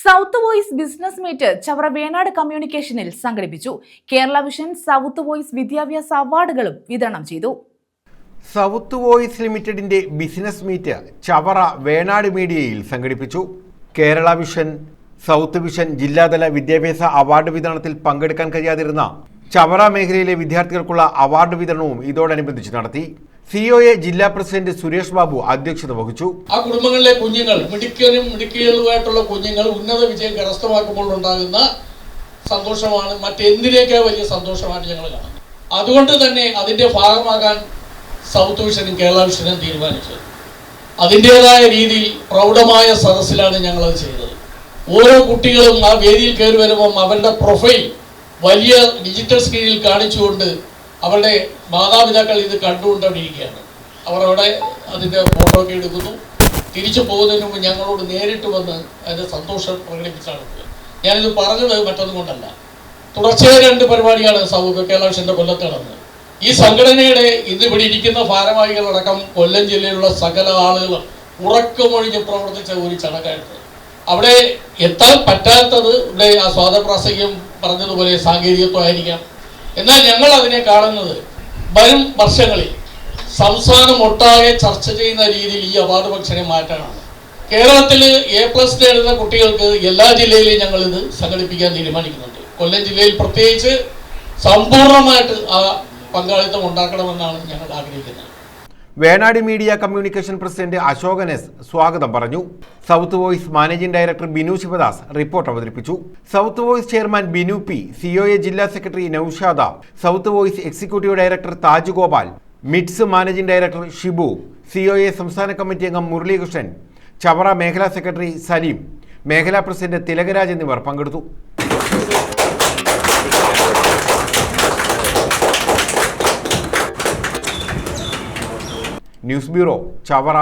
South voice business meet Chavara Venad കമ്മ്യൂണിക്കേഷനിൽ സംഘടിപ്പിച്ചു. Kerala vision south voice വിദ്യാഭ്യാസ അവാർഡുകളും വിതരണം ചെയ്തു. സൗത്ത് വോയിസ് ലിമിറ്റഡിന്റെ ബിസിനസ് മീറ്റ് ചവറ വേണാട് മീഡിയയിൽ സംഘടിപ്പിച്ചു. കേരള വിഷൻ സൗത്ത് വിഷൻ ജില്ലാതല വിദ്യാഭ്യാസ അവാർഡ് വിതരണത്തിൽ പങ്കെടുക്കാൻ കഴിയാതിരുന്ന ചവറ മേഖലയിലെ വിദ്യാർത്ഥികൾക്കുള്ള അവാർഡ് വിതരണവും ഇതോടനുബന്ധിച്ച് നടത്തി. സിഒഎ ജില്ലാ പ്രസിഡന്റ് സുരേഷ് ബാബു അധ്യക്ഷത വഹിച്ചു. ആ കുടുംബങ്ങളിലെ കുഞ്ഞുങ്ങൾ മിടുക്കികളുമായിട്ടുള്ള കുഞ്ഞുങ്ങൾ ഉന്നത വിജയം കരസ്ഥമാക്കുമ്പോൾ ഉണ്ടാകുന്ന സന്തോഷമാണ് മറ്റെന്തിനേക്കാൾ വലിയ സന്തോഷമാണ് ഞങ്ങൾ കാണുന്നത്. അതുകൊണ്ട് തന്നെ അതിന്റെ ഭാഗമാകാൻ സൗത്ത് വിഷനും കേരള വിഷനും തീരുമാനിച്ചത്. അതിൻ്റെതായ രീതിയിൽ പ്രൗഢമായ സദസ്സിലാണ് ഞങ്ങളത് ചെയ്തത്. ഓരോ കുട്ടികളും ആ വേദിയിൽ കയറി വരുമ്പം അവരുടെ പ്രൊഫൈൽ വലിയ ഡിജിറ്റൽ സ്ക്രീനിൽ കാണിച്ചുകൊണ്ട് അവരുടെ മാതാപിതാക്കൾ ഇത് കണ്ടുകൊണ്ട് അവിടെ ഇരിക്കുകയാണ്. അവർ അവിടെ അതിൻ്റെ ഫോട്ടോ ഒക്കെ എടുക്കുന്നു. തിരിച്ചു പോകുന്നതിന് മുമ്പ് ഞങ്ങളോട് നേരിട്ട് വന്ന് അതിൻ്റെ സന്തോഷം പ്രകടിപ്പിച്ചാണ്. ഞാനിത് പറഞ്ഞത് മറ്റൊന്നും കൊണ്ടല്ല. തുടർച്ചയായ 2 പരിപാടിയാണ് കേരള വിഷൻ്റെ കൊല്ലത്ത് നടന്നത്. ഈ സംഘടനയുടെ ഇന്നിവിടെ ഇരിക്കുന്ന ഭാരവാഹികളടക്കം കൊല്ലം ജില്ലയിലുള്ള സകല ആളുകളും ഉറക്കമൊഴിഞ്ഞ് പ്രവർത്തിച്ച ഒരു ചടങ്ങായിരുന്നു. അവിടെ എത്താൻ പറ്റാത്തത് ഇവിടെ ആ സ്വാതപ്രാസംഗികം പറഞ്ഞതുപോലെ സാങ്കേതികത്വമായിരിക്കാം. എന്നാൽ ഞങ്ങൾ അതിനെ കാണുന്നത് വരും വർഷങ്ങളിൽ സംസ്ഥാനം ഒട്ടാകെ ചർച്ച ചെയ്യുന്ന രീതിയിൽ ഈ അവാർഡ് ഫംഗ്ഷനെ മാറ്റാനാണ്. കേരളത്തിൽ A+ നേടുന്ന കുട്ടികൾക്ക് എല്ലാ ജില്ലയിലും ഞങ്ങളിത് സംഘടിപ്പിക്കാൻ തീരുമാനിക്കുന്നുണ്ട്. കൊല്ലം ജില്ലയിൽ പ്രത്യേകിച്ച് സമ്പൂർണ്ണമായിട്ട് ആ പങ്കാളിത്തം ഉണ്ടാക്കണമെന്നാണ് ഞങ്ങൾ ആഗ്രഹിക്കുന്നത്. Venad media communication president Ashokan S സ്വാഗതം പറഞ്ഞു. South voice managing director Binu Sivadas report അവതരിപ്പിച്ചു. South voice chairman Binu P, COA ജില്ലാ secretary Naushad, south voice executive director Taj Gopal, Mids managing director Shibu, COA സംസ്ഥാന കമ്മിറ്റി അംഗം മുരളീകൃഷ്ണൻ, ചവറ മേഖലാ സെക്രട്ടറി സലീം, മേഖലാ പ്രസിഡന്റ് തിലകരാജ് എന്നിവർ പങ്കെടുത്തു. News bureau, Chavara.